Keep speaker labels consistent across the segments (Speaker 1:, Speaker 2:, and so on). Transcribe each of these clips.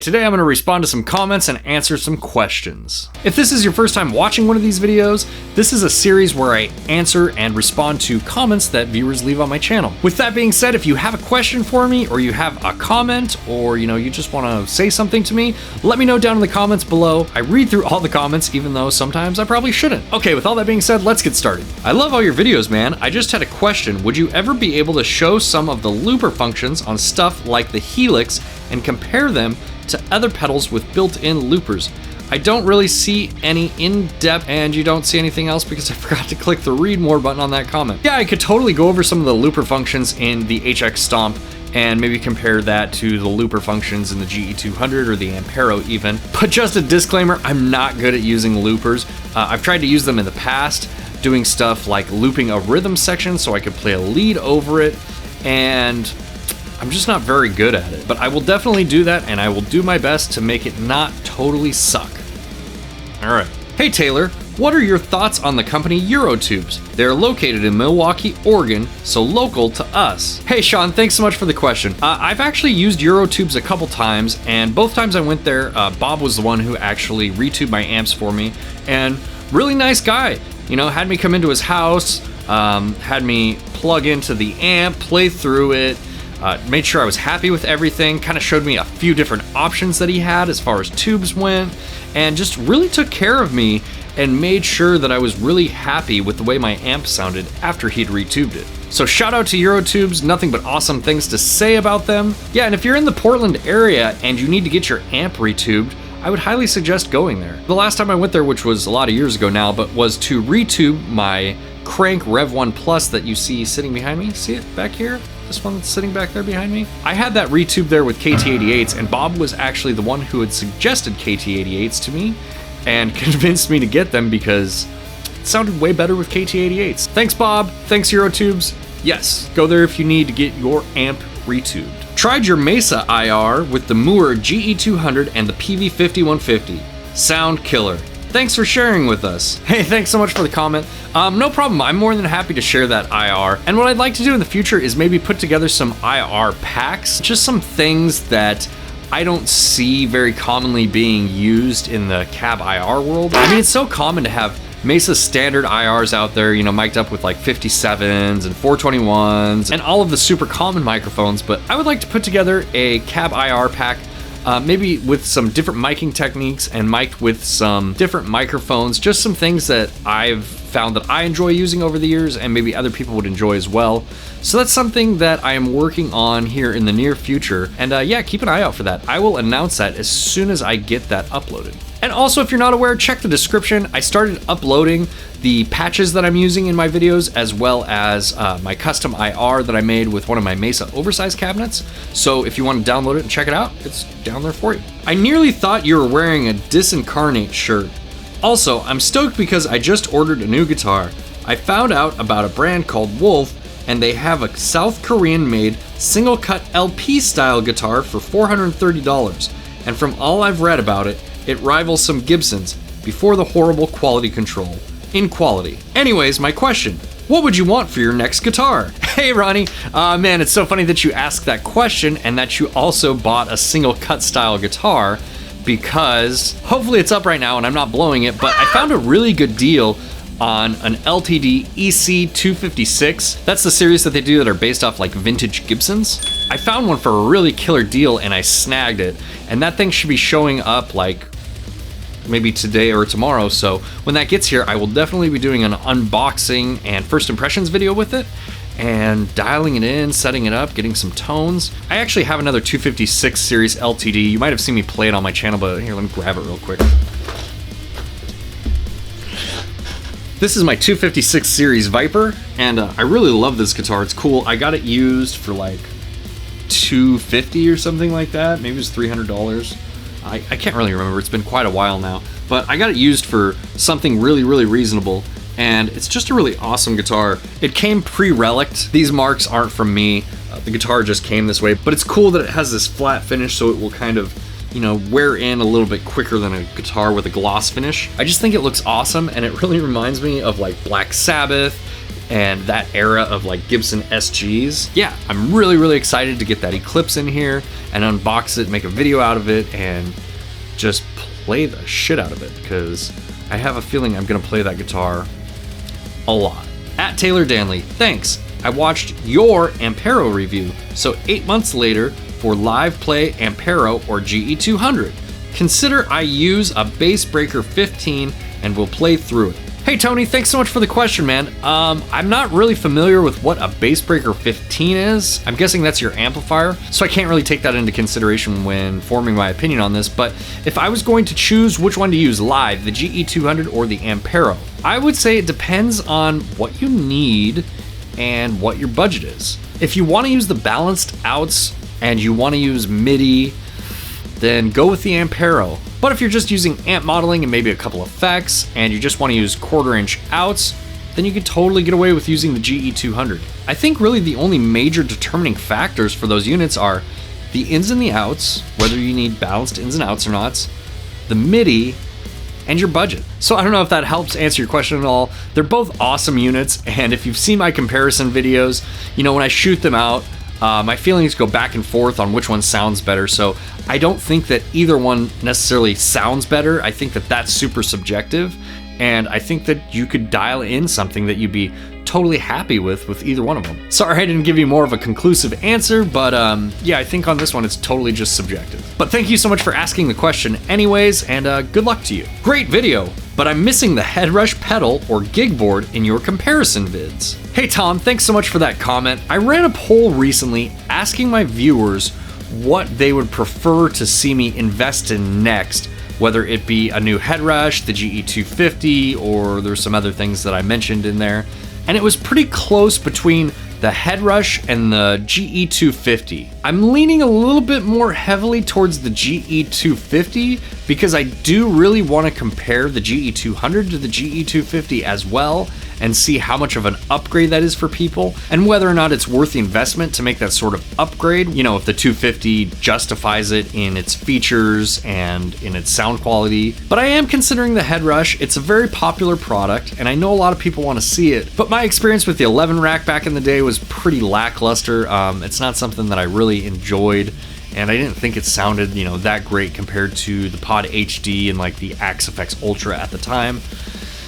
Speaker 1: today I'm going to respond to some comments and answer some questions. If this is your first time watching one of these videos, this is a series where I answer and respond to comments that viewers leave on my channel. With that being said, if you have a question for me, or you have a comment, or you just want to say something to me, let me know down in the comments below. I read through all the comments, even though sometimes I probably shouldn't. Okay, with all that being said, let's get started. I love all your videos, man. I just had a question. Would you ever be able to show some of the looper functions on stuff like the Helix and compare them to other pedals with built-in loopers? I don't really see any in-depth, and you don't see anything else because I forgot to click the read more button on that comment. Yeah, I could totally go over some of the looper functions in the HX Stomp and maybe compare that to the looper functions in the GE200 or the Ampero even. But just a disclaimer, I'm not good at using loopers. I've tried to use them in the past, doing stuff like looping a rhythm section so I could play a lead over it, and I'm just not very good at it. But I will definitely do that, and I will do my best to make it not totally suck. Alright. Hey Taylor, what are your thoughts on the company Eurotubes? They're located in Milwaukee, Oregon, so local to us. Hey Sean, thanks so much for the question. I've actually used Eurotubes a couple times, and both times I went there, Bob was the one who actually retubed my amps for me, and really nice guy. Had me come into his house, had me plug into the amp, play through it, made sure I was happy with everything, kind of showed me a few different options that he had as far as tubes went, and just really took care of me and made sure that I was really happy with the way my amp sounded after he'd retubed it. So shout out to Eurotubes, nothing but awesome things to say about them. Yeah, and if you're in the Portland area and you need to get your amp retubed, I would highly suggest going there. The last time I went there, which was a lot of years ago now, but was to retube my Crank Rev 1 Plus that you see sitting behind me. See it back here? This one that's sitting back there behind me. I had that retube there with KT88s, and Bob was actually the one who had suggested KT88s to me and convinced me to get them because it sounded way better with KT88s. Thanks Bob, thanks Eurotubes. Yes, go there if you need to get your amp retubed. Tried your Mesa IR with the Mooer GE200 and the PV5150. Sound killer. Thanks for sharing with us. Hey, thanks so much for the comment. No problem, I'm more than happy to share that IR. And what I'd like to do in the future is maybe put together some IR packs, just some things that I don't see very commonly being used in the cab IR world. I mean, it's so common to have Mesa standard IRs out there, mic'd up with like 57s and 421s and all of the super common microphones, but I would like to put together a cab IR pack, maybe with some different miking techniques and mic'd with some different microphones, just some things that I've found that I enjoy using over the years and maybe other people would enjoy as well. So that's something that I am working on here in the near future, and yeah, keep an eye out for that. I will announce that as soon as I get that uploaded. And also, if you're not aware, check the description. I started uploading the patches that I'm using in my videos, as well as my custom IR that I made with one of my Mesa oversized cabinets. So if you want to download it and check it out, it's down there for you. I nearly thought you were wearing a Disincarnate shirt. Also, I'm stoked because I just ordered a new guitar. I found out about a brand called Wolf, and they have a South Korean made single cut LP style guitar for $430. And from all I've read about it, it rivals some Gibsons before the horrible quality control in quality. Anyways, my question, what would you want for your next guitar? Hey Ronnie, man, it's so funny that you asked that question and that you also bought a single cut style guitar, because hopefully it's up right now and I'm not blowing it, but I found a really good deal on an LTD EC256. That's the series that they do that are based off like vintage Gibsons. I found one for a really killer deal and I snagged it, and that thing should be showing up like maybe today or tomorrow, so when that gets here I will definitely be doing an unboxing and first impressions video with it and dialing it in, setting it up, getting some tones. I actually have another 256 series LTD. You might have seen me play it on my channel, but here, let me grab it real quick. This is my 256 series Viper, and I really love this guitar. It's cool. I got it used for like $250 or something like that. Maybe it was $300. I can't really remember. It's been quite a while now, but I got it used for something really, really reasonable, and it's just a really awesome guitar. It came pre-reliced. These marks aren't from me. The guitar just came this way, but it's cool that it has this flat finish, so it will kind of, wear in a little bit quicker than a guitar with a gloss finish. I just think it looks awesome, and it really reminds me of like Black Sabbath and that era of like Gibson SGs. Yeah, I'm really excited to get that Eclipse in here and unbox it, make a video out of it, and just play the shit out of it, because I have a feeling I'm gonna play that guitar a lot. At Taylor Danley, thanks. I watched your Ampero review, so 8 months later for live play Ampero or GE200. Consider I use a Bass Breaker 15 and will play through it. Hey Tony, thanks so much for the question, man. I'm not really familiar with what a Bass Breaker 15 is. I'm guessing that's your amplifier, so I can't really take that into consideration when forming my opinion on this, but if I was going to choose which one to use live, the GE200 or the Ampero, I would say it depends on what you need and what your budget is. If you want to use the balanced outs and you want to use MIDI, then go with the Ampero. But if you're just using amp modeling and maybe a couple effects, and you just want to use 1/4 inch outs, then you could totally get away with using the GE200. I think really the only major determining factors for those units are the ins and the outs, whether you need balanced ins and outs or not, the MIDI, and your budget. So I don't know if that helps answer your question at all. They're both awesome units, and if you've seen my comparison videos, you know, when I shoot them out, my feelings go back and forth on which one sounds better, so I don't think that either one necessarily sounds better. I think that that's super subjective, and I think that you could dial in something that you'd be totally happy with either one of them. Sorry I didn't give you more of a conclusive answer, but yeah, I think on this one it's totally just subjective. But thank you so much for asking the question anyways, and good luck to you. Great video, but I'm missing the headrush pedal or gig board in your comparison vids. Hey Tom, thanks so much for that comment. I ran a poll recently asking my viewers what they would prefer to see me invest in next, whether it be a new headrush, the GE250, or there's some other things that I mentioned in there. And it was pretty close between the headrush and the GE250. I'm leaning a little bit more heavily towards the GE250 because I do really want to compare the GE200 to the GE250 as well and see how much of an upgrade that is for people and whether or not it's worth the investment to make that sort of upgrade. You know, if the 250 justifies it in its features and in its sound quality. But I am considering the headrush. It's a very popular product and I know a lot of people want to see it, but my experience with the 11 rack back in the day was pretty lackluster. It's not something that I really enjoyed, and I didn't think it sounded, you know, that great compared to the Pod HD and like the Axe FX Ultra at the time.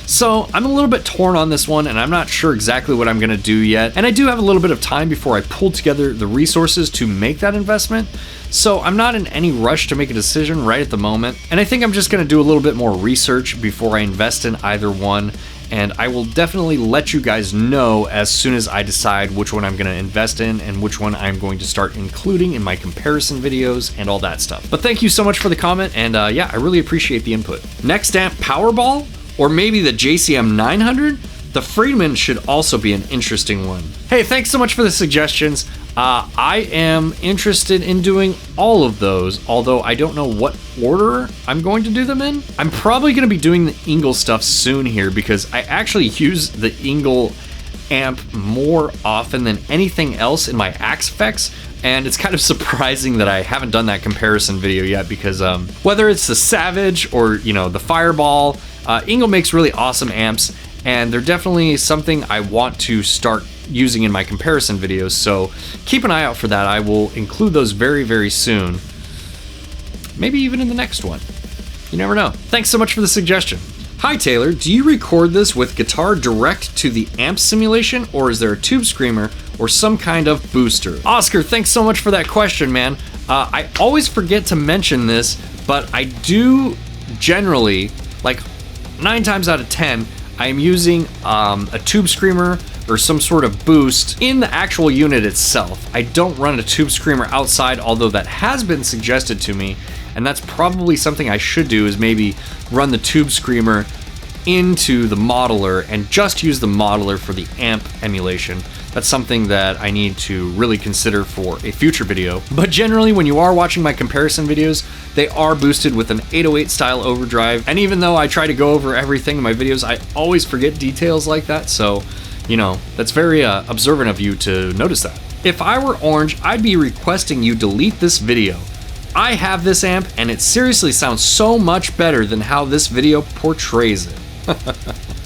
Speaker 1: So I'm a little bit torn on this one, and I'm not sure exactly what I'm gonna do yet. And I do have a little bit of time before I pull together the resources to make that investment. So I'm not in any rush to make a decision right at the moment. And I think I'm just gonna do a little bit more research before I invest in either one. And I will definitely let you guys know as soon as I decide which one I'm gonna invest in and which one I'm going to start including in my comparison videos and all that stuff. But thank you so much for the comment, and yeah, I really appreciate the input. Next amp, Powerball? Or maybe the JCM 900? The Friedman should also be an interesting one. Hey, thanks so much for the suggestions. I am interested in doing all of those, although I don't know what order I'm going to do them in. I'm probably going to be doing the Ingle stuff soon here because I actually use the Ingle amp more often than anything else in my Axe FX, and it's kind of surprising that I haven't done that comparison video yet because whether it's the Savage or, you know, the Fireball, Ingle makes really awesome amps, and they're definitely something I want to start using in my comparison videos, so keep an eye out for that. I will include those very, very soon. Maybe even in the next one. You never know. Thanks so much for the suggestion. Hi Taylor, do you record this with guitar direct to the amp simulation, or is there a tube screamer or some kind of booster? Oscar, thanks so much for that question, man. I always forget to mention this, but I do generally, like 9 times out of 10, I am using a tube screamer or some sort of boost in the actual unit itself. I don't run a tube screamer outside, although that has been suggested to me, and that's probably something I should do, is maybe run the tube screamer into the modeler and just use the modeler for the amp emulation. That's something that I need to really consider for a future video. But generally, when you are watching my comparison videos, they are boosted with an 808 style overdrive. And even though I try to go over everything in my videos, I always forget details like that. So, you know, that's very observant of you to notice that. If I were Orange, I'd be requesting you delete this video. I have this amp and it seriously sounds so much better than how this video portrays it.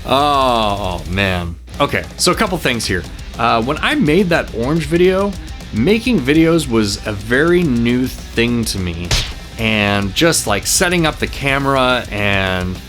Speaker 1: Oh man. Okay, so a couple things here. When I made that orange video, making videos was a very new thing to me. And just like setting up the camera and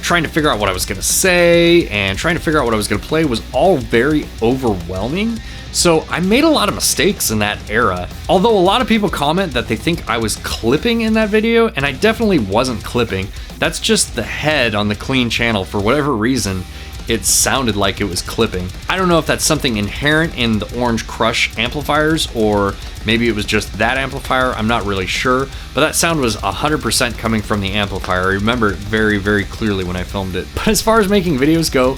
Speaker 1: trying to figure out what I was gonna say and trying to figure out what I was gonna play was all very overwhelming. So I made a lot of mistakes in that era. Although a lot of people comment that they think I was clipping in that video, and I definitely wasn't clipping. That's just the head on the clean channel. For whatever reason, it sounded like it was clipping. I don't know if that's something inherent in the Orange Crush amplifiers, or maybe it was just that amplifier, I'm not really sure, but that sound was 100% coming from the amplifier. I remember it very, very clearly when I filmed it. But as far as making videos go,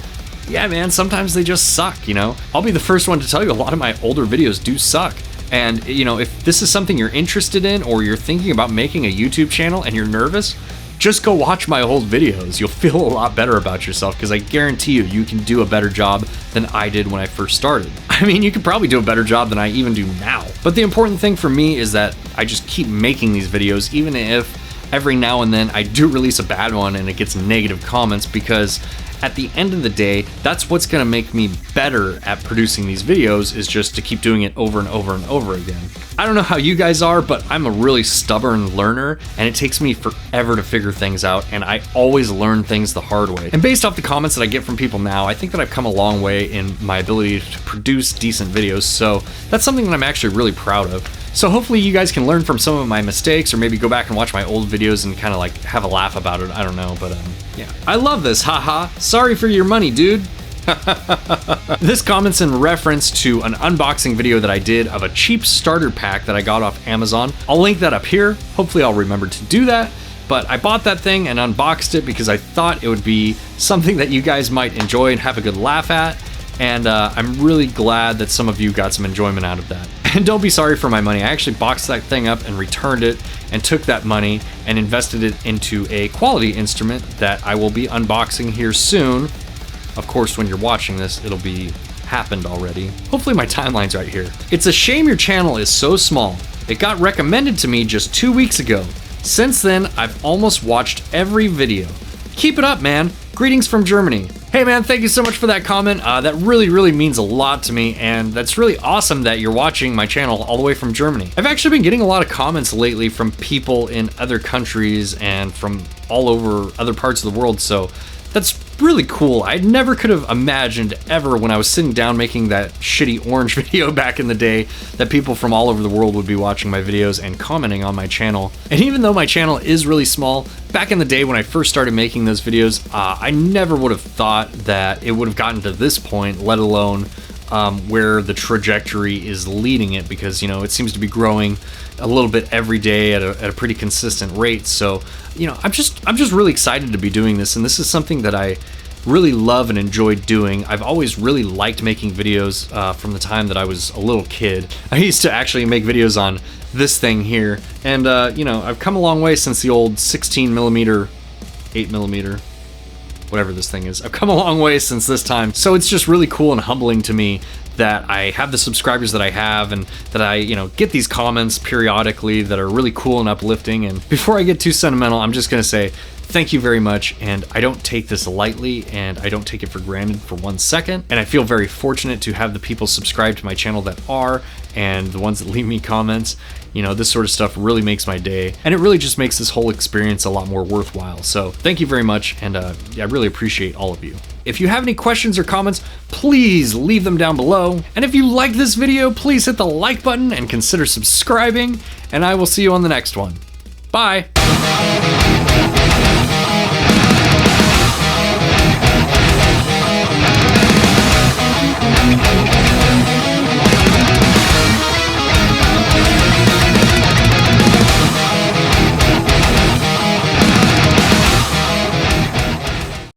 Speaker 1: yeah man, sometimes they just suck, you know? I'll be the first one to tell you a lot of my older videos do suck. And you know, if this is something you're interested in, or you're thinking about making a YouTube channel and you're nervous, just go watch my old videos. You'll feel a lot better about yourself, because I guarantee you, you can do a better job than I did when I first started. I mean, you could probably do a better job than I even do now. But the important thing for me is that I just keep making these videos, even if every now and then I do release a bad one and it gets negative comments, because at the end of the day, that's what's gonna make me better at producing these videos, is just to keep doing it over and over and over again. I don't know how you guys are, but I'm a really stubborn learner, and it takes me forever to figure things out, and I always learn things the hard way. And based off the comments that I get from people now, I think that I've come a long way in my ability to produce decent videos, so that's something that I'm actually really proud of. So hopefully you guys can learn from some of my mistakes, or maybe go back and watch my old videos and kind of like have a laugh about it. I don't know, but yeah. I love this, haha. Sorry for your money, dude. This comment's in reference to an unboxing video that I did of a cheap starter pack that I got off Amazon. I'll link that up here. Hopefully I'll remember to do that. But I bought that thing and unboxed it because I thought it would be something that you guys might enjoy and have a good laugh at. And I'm really glad that some of you got some enjoyment out of that. And don't be sorry for my money. I actually boxed that thing up and returned it and took that money and invested it into a quality instrument that I will be unboxing here soon. Of course, when you're watching this, it'll be happened already. Hopefully my timeline's right here. It's a shame your channel is so small. It got recommended to me just 2 weeks ago. Since then, I've almost watched every video. Keep it up, man. Greetings from Germany. Hey man, thank you so much for that comment. That really means a lot to me, and that's really awesome that you're watching my channel all the way from Germany. I've actually been getting a lot of comments lately from people in other countries and from all over other parts of the world, so that's really cool. I never could have imagined ever, when I was sitting down making that shitty orange video back in the day, that people from all over the world would be watching my videos and commenting on my channel. And even though my channel is really small, back in the day when I first started making those videos, I never would have thought that it would have gotten to this point, let alone where the trajectory is leading it, because you know, it seems to be growing a little bit every day at a pretty consistent rate. So you know, I'm just really excited to be doing this, and this is something that I really love and enjoy doing. I've always really liked making videos from the time that I was a little kid. I used to actually make videos on this thing here, and you know, I've come a long way since the old 16mm, 8mm, whatever this thing is. I've come a long way since this time, so it's just really cool and humbling to me that I have the subscribers that I have, and that I, you know, get these comments periodically that are really cool and uplifting. And before I get too sentimental, I'm just gonna say thank you very much, and I don't take this lightly, and I don't take it for granted for 1 second. And I feel very fortunate to have the people subscribe to my channel that are, and the ones that leave me comments. You know, this sort of stuff really makes my day, and it really just makes this whole experience a lot more worthwhile. So thank you very much, and I really appreciate all of you. If you have any questions or comments, please leave them down below. And if you like this video, please hit the like button and consider subscribing, and I will see you on the next one. Bye!